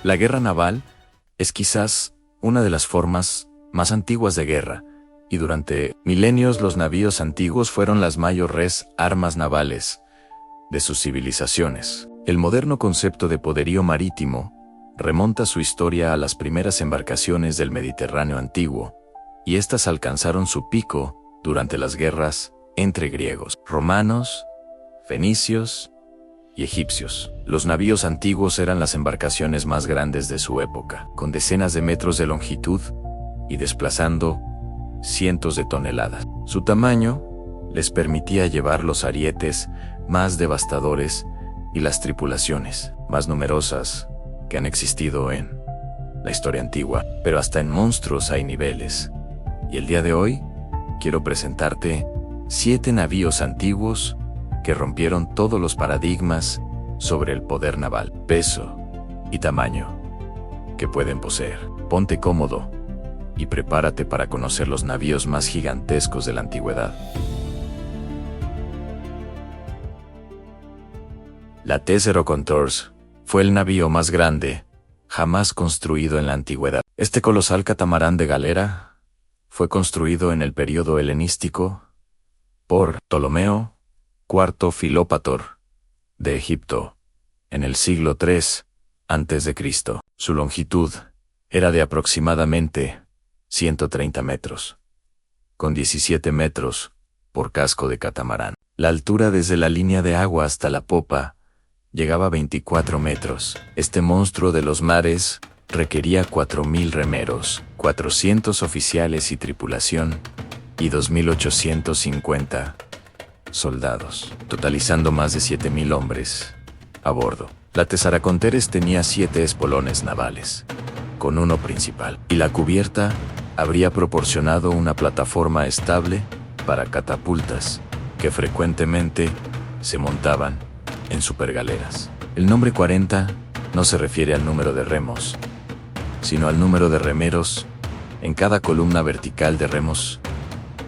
La guerra naval es quizás una de las formas más antiguas de guerra, y durante milenios los navíos antiguos fueron las mayores armas navales de sus civilizaciones. El moderno concepto de poderío marítimo remonta su historia a las primeras embarcaciones del Mediterráneo antiguo, y éstas alcanzaron su pico durante las guerras entre griegos, romanos, fenicios y egipcios. Los navíos antiguos eran las embarcaciones más grandes de su época, con decenas de metros de longitud y desplazando cientos de toneladas. Su tamaño les permitía llevar los arietes más devastadores y las tripulaciones más numerosas que han existido en la historia antigua. Pero hasta en monstruos hay niveles. Y el día de hoy quiero presentarte 7 navíos antiguos que rompieron todos los paradigmas sobre el poder naval, peso y tamaño que pueden poseer. Ponte cómodo y prepárate para conocer los navíos más gigantescos de la antigüedad. La Tesoro Contours fue el navío más grande jamás construido en la antigüedad. Este colosal catamarán de galera fue construido en el período helenístico por Ptolomeo IV Filópator de Egipto en el siglo III a.C. Su longitud era de aproximadamente 130 metros, con 17 metros por casco de catamarán. La altura desde la línea de agua hasta la popa llegaba a 24 metros. Este monstruo de los mares requería 4.000 remeros, 400 oficiales y tripulación, y 2.850 soldados, totalizando más de 7.000 hombres a bordo. La Tesoro Contours tenía 7 espolones navales, con uno principal, y la cubierta habría proporcionado una plataforma estable para catapultas que frecuentemente se montaban en supergaleras. El nombre 40 no se refiere al número de remos, sino al número de remeros en cada columna vertical de remos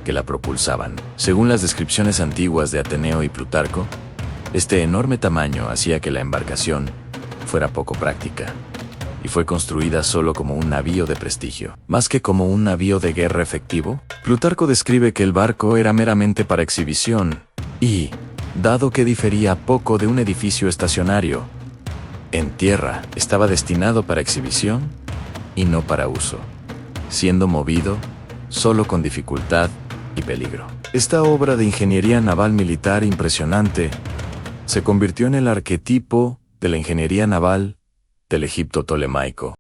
que la propulsaban. Según las descripciones antiguas de Ateneo y Plutarco, este enorme tamaño hacía que la embarcación fuera poco práctica, y fue construida solo como un navío de prestigio, más que como un navío de guerra efectivo. Plutarco describe que el barco era meramente para exhibición, y, dado que difería poco de un edificio estacionario en tierra, estaba destinado para exhibición y no para uso, siendo movido solo con dificultad y peligro. Esta obra de ingeniería naval militar impresionante se convirtió en el arquetipo de la ingeniería naval del Egipto tolemaico.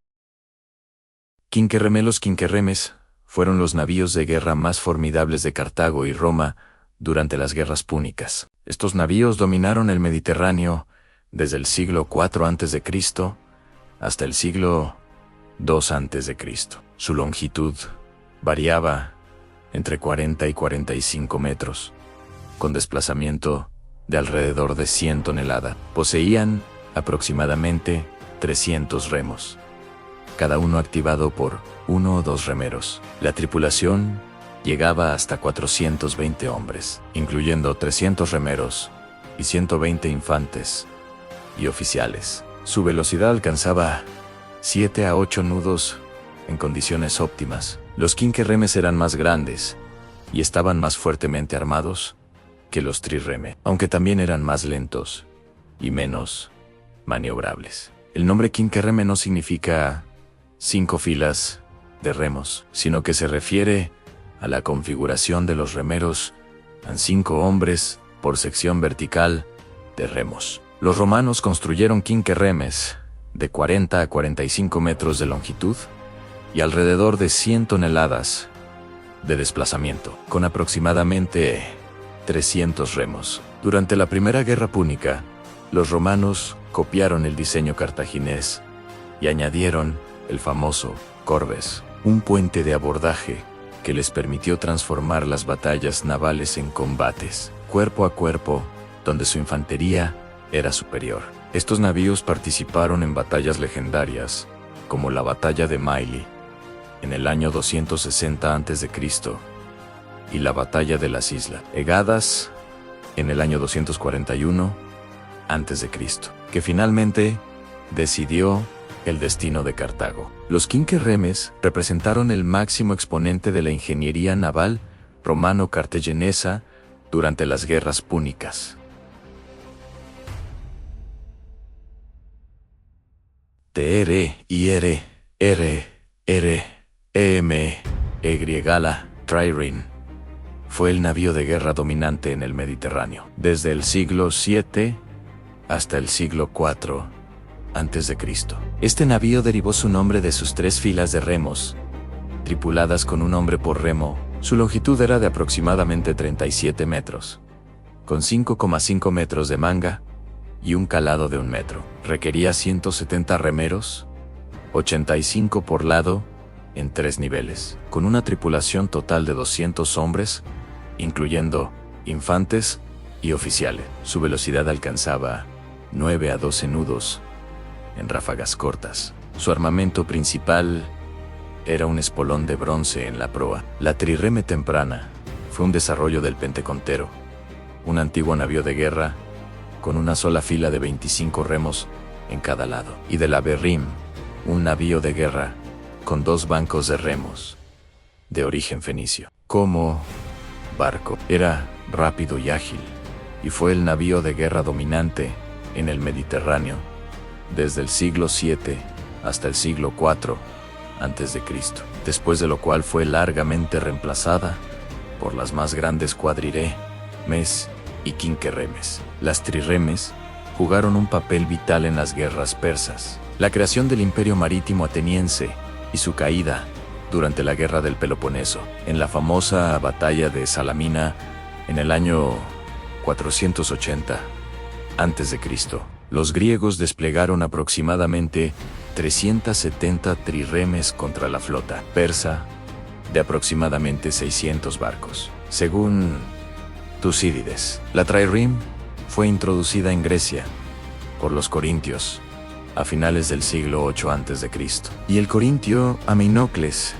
Los quinquerremes fueron los navíos de guerra más formidables de Cartago y Roma durante las guerras púnicas. Estos navíos dominaron el Mediterráneo desde el siglo IV a.C. hasta el siglo II a.C. Su longitud variaba entre 40 y 45 metros, con desplazamiento de alrededor de 100 toneladas. Poseían aproximadamente 300 remos, cada uno activado por 1 o 2 remeros. La tripulación llegaba hasta 420 hombres, incluyendo 300 remeros y 120 infantes y oficiales. Su velocidad alcanzaba 7 a 8 nudos en condiciones óptimas. Los quinquerremes eran más grandes y estaban más fuertemente armados que los trirreme, aunque también eran más lentos y menos maniobrables. El nombre quinquerreme no significa 5 filas de remos, sino que se refiere a la configuración de los remeros en 5 hombres por sección vertical de remos. Los romanos construyeron quinquerremes de 40 a 45 metros de longitud y alrededor de 100 toneladas de desplazamiento, con aproximadamente 300 remos. Durante la Primera Guerra Púnica, los romanos copiaron el diseño cartaginés y añadieron el famoso corbes, un puente de abordaje que les permitió transformar las batallas navales en combates cuerpo a cuerpo, donde su infantería era superior. Estos navíos participaron en batallas legendarias, como la Batalla de Mailly en el año 260 a.C. y la Batalla de las Islas Egadas en el año 241 a.C., que finalmente decidió el destino de Cartago. Los quinquerremes representaron el máximo exponente de la ingeniería naval romano-cartaginesa durante las guerras púnicas. Trireme fue el navío de guerra dominante en el Mediterráneo, desde el siglo VII hasta el siglo IV a.C. Este navío derivó su nombre de sus 3 filas de remos, tripuladas con un hombre por remo. Su longitud era de aproximadamente 37 metros, con 5,5 metros de manga y un calado de 1 metro. Requería 170 remeros, 85 por lado, en 3 niveles, con una tripulación total de 200 hombres, incluyendo infantes y oficiales. Su velocidad alcanzaba 9 a 12 nudos en ráfagas cortas. Su armamento principal era un espolón de bronce en la proa. La trireme temprana fue un desarrollo del Pentecontero, un antiguo navío de guerra con una sola fila de 25 remos en cada lado, y de la berrim, un navío de guerra con 2 bancos de remos, de origen fenicio. Como barco, era rápido y ágil, y fue el navío de guerra dominante en el Mediterráneo desde el siglo VII hasta el siglo IV a.C., después de lo cual fue largamente reemplazada por las más grandes cuadriremes y quinquerremes. Las triremes jugaron un papel vital en las guerras persas, la creación del imperio marítimo ateniense y su caída durante la guerra del Peloponeso. En la famosa batalla de Salamina en el año 480 a.C., los griegos desplegaron aproximadamente 370 triremes contra la flota persa de aproximadamente 600 barcos. Según Tucídides, la trireme fue introducida en Grecia por los corintios a finales del siglo VIII a.C., y el corintio Amenocles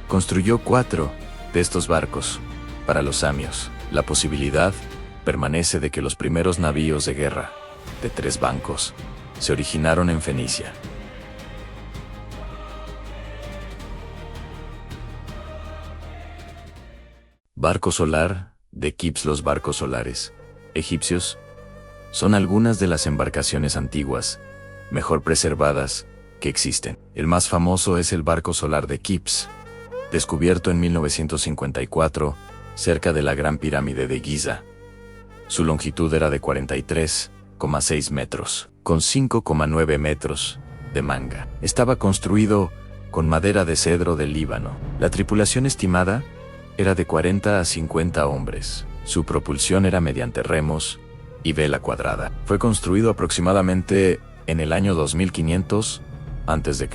construyó 4 de estos barcos para los samios. La posibilidad permanece de que los primeros navíos de guerra de 3 bancos se originaron en Fenicia. Barco solar de Quips. Los barcos solares egipcios son algunas de las embarcaciones antiguas mejor preservadas que existen. El más famoso es el barco solar de Quips, descubierto en 1954 cerca de la Gran Pirámide de Giza. Su longitud era de 43,6 metros, con 5,9 metros de manga. Estaba construido con madera de cedro del Líbano. La tripulación estimada era de 40 a 50 hombres. Su propulsión era mediante remos y vela cuadrada. Fue construido aproximadamente en el año 2500 a.C.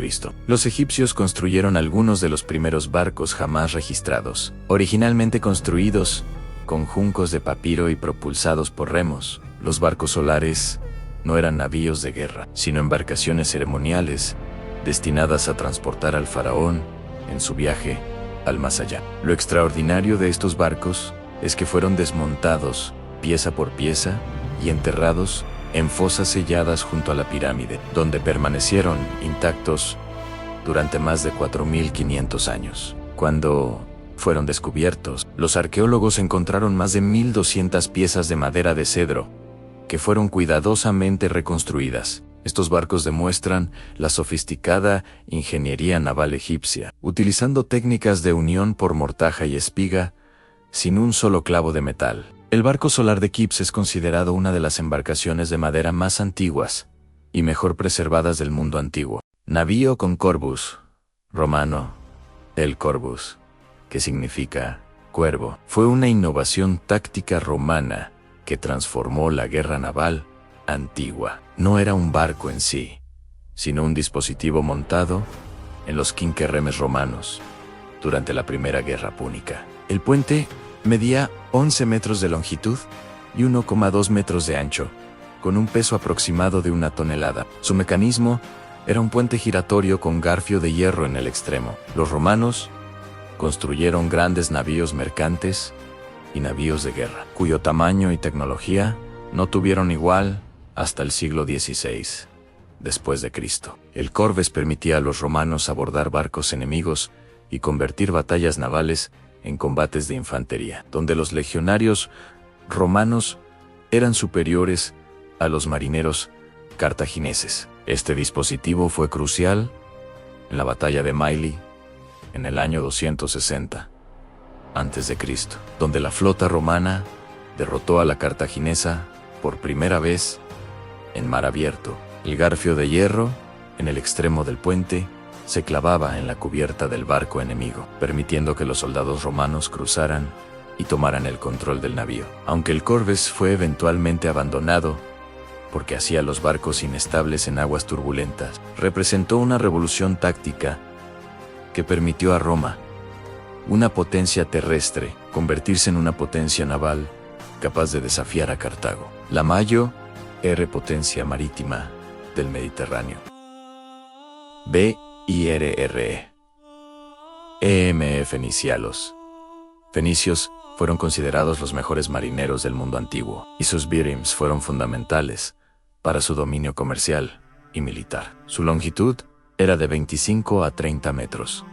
Los egipcios construyeron algunos de los primeros barcos jamás registrados, originalmente construidos con juncos de papiro y propulsados por remos. Los barcos solares no eran navíos de guerra, sino embarcaciones ceremoniales destinadas a transportar al faraón en su viaje al más allá. Lo extraordinario de estos barcos es que fueron desmontados pieza por pieza y enterrados en fosas selladas junto a la pirámide, donde permanecieron intactos durante más de 4500 años. Cuando fueron descubiertos, los arqueólogos encontraron más de 1200 piezas de madera de cedro, que fueron cuidadosamente reconstruidas. Estos barcos demuestran la sofisticada ingeniería naval egipcia, utilizando técnicas de unión por mortaja y espiga, sin un solo clavo de metal. El barco solar de Quips es considerado una de las embarcaciones de madera más antiguas y mejor preservadas del mundo antiguo. Navío con Corvus, romano, el Corvus, que significa cuervo, fue una innovación táctica romana que transformó la guerra naval antigua. No era un barco en sí, sino un dispositivo montado en los quinquerremes romanos durante la Primera Guerra Púnica. El puente medía 11 metros de longitud y 1,2 metros de ancho, con un peso aproximado de 1 tonelada. Su mecanismo era un puente giratorio con garfio de hierro en el extremo. Los romanos construyeron grandes navíos mercantes y navíos de guerra, cuyo tamaño y tecnología no tuvieron igual hasta el siglo XVI, después de Cristo. El Corves permitía a los romanos abordar barcos enemigos y convertir batallas navales en combates de infantería, donde los legionarios romanos eran superiores a los marineros cartagineses. Este dispositivo fue crucial en la batalla de Mylae en el año 260 a.C., donde la flota romana derrotó a la cartaginesa por primera vez en mar abierto. El garfio de hierro, en el extremo del puente, se clavaba en la cubierta del barco enemigo, permitiendo que los soldados romanos cruzaran y tomaran el control del navío. Aunque el Corves fue eventualmente abandonado porque hacía los barcos inestables en aguas turbulentas, representó una revolución táctica que permitió a Roma, una potencia terrestre, convertirse en una potencia naval capaz de desafiar a Cartago. La Mayo era potencia marítima del Mediterráneo. BIRRE. Fenicialos. Fenicios fueron considerados los mejores marineros del mundo antiguo, y sus birims fueron fundamentales para su dominio comercial y militar. Su longitud era de 25 a 30 metros,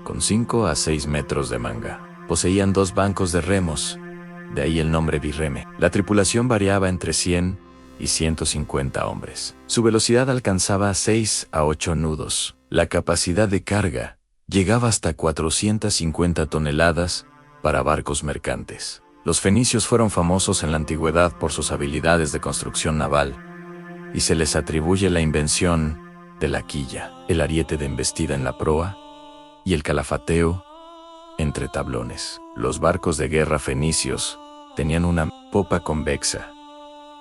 con 5 a 6 metros de manga. Poseían 2 bancos de remos, de ahí el nombre birreme. La tripulación variaba entre 100 y 150 hombres. Su velocidad alcanzaba 6 a 8 nudos. La capacidad de carga llegaba hasta 450 toneladas para barcos mercantes. Los fenicios fueron famosos en la antigüedad por sus habilidades de construcción naval, y se les atribuye la invención de la quilla, el ariete de embestida en la proa y el calafateo entre tablones. Los barcos de guerra fenicios tenían una popa convexa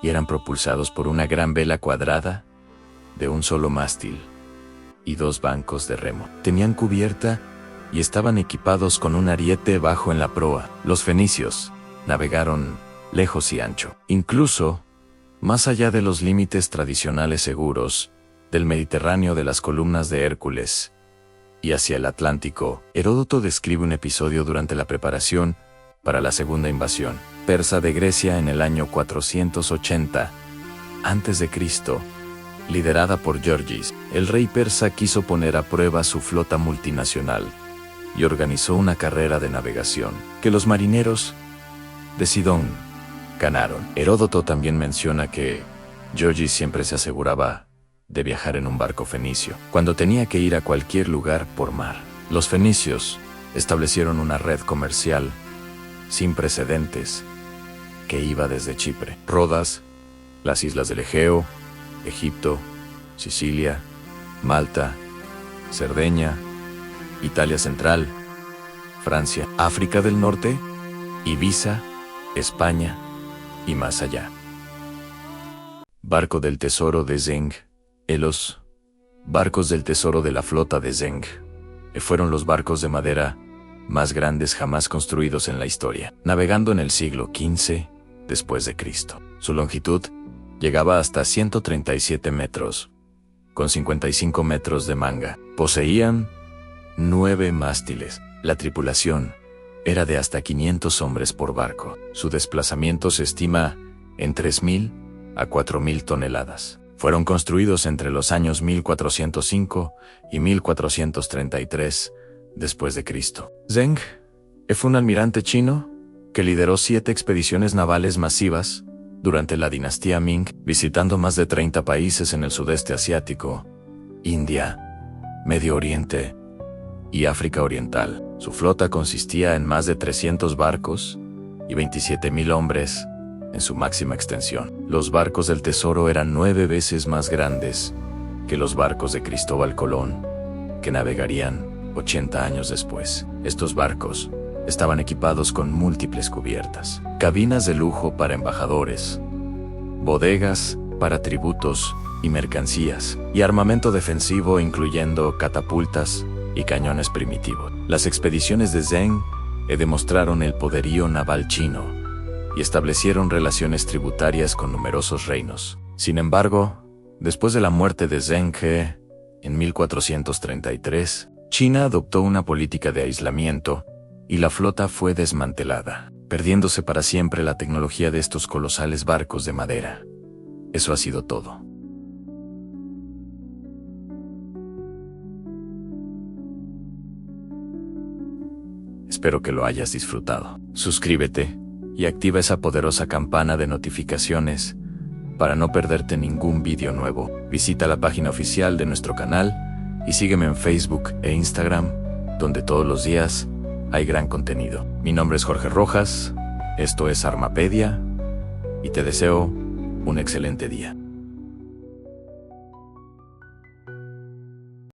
y eran propulsados por una gran vela cuadrada de un solo mástil y 2 bancos de remo. Tenían cubierta y estaban equipados con un ariete bajo en la proa. Los fenicios navegaron lejos y ancho, incluso más allá de los límites tradicionales seguros del Mediterráneo de las columnas de Hércules y hacia el Atlántico. Heródoto describe un episodio durante la preparación para la segunda invasión persa de Grecia en el año 480 a.C., liderada por Georgis. El rey persa quiso poner a prueba su flota multinacional y organizó una carrera de navegación que los marineros de Sidón ganaron. Heródoto también menciona que Georgis siempre se aseguraba de viajar en un barco fenicio cuando tenía que ir a cualquier lugar por mar. Los fenicios establecieron una red comercial sin precedentes que iba desde Chipre, Rodas, las islas del Egeo, Egipto, Sicilia, Malta, Cerdeña, Italia Central, Francia, África del Norte, Ibiza, España y más allá. Barco del tesoro de Zeng. Los barcos del tesoro de la flota de Zeng fueron los barcos de madera más grandes jamás construidos en la historia, navegando en el siglo XV después de Cristo. Su longitud llegaba hasta 137 metros, con 55 metros de manga. Poseían 9 mástiles. La tripulación era de hasta 500 hombres por barco. Su desplazamiento se estima en 3.000 a 4.000 toneladas. Fueron construidos entre los años 1405 y 1433 después de Cristo. Zheng fue un almirante chino que lideró 7 expediciones navales masivas durante la dinastía Ming, visitando más de 30 países en el sudeste asiático, India, Medio Oriente y África Oriental. Su flota consistía en más de 300 barcos y 27.000 hombres en su máxima extensión. Los barcos del tesoro eran 9 veces más grandes que los barcos de Cristóbal Colón, que navegarían 80 años después. Estos barcos estaban equipados con múltiples cubiertas, cabinas de lujo para embajadores, bodegas para tributos y mercancías, y armamento defensivo incluyendo catapultas y cañones primitivos. Las expediciones de Zheng demostraron el poderío naval chino y establecieron relaciones tributarias con numerosos reinos. Sin embargo, después de la muerte de Zheng He, en 1433, China adoptó una política de aislamiento y la flota fue desmantelada, perdiéndose para siempre la tecnología de estos colosales barcos de madera. Eso ha sido todo. Espero que lo hayas disfrutado. Suscríbete y activa esa poderosa campana de notificaciones para no perderte ningún vídeo nuevo. Visita la página oficial de nuestro canal y sígueme en Facebook e Instagram, donde todos los días hay gran contenido. Mi nombre es Jorge Rojas, esto es Armapedia y te deseo un excelente día.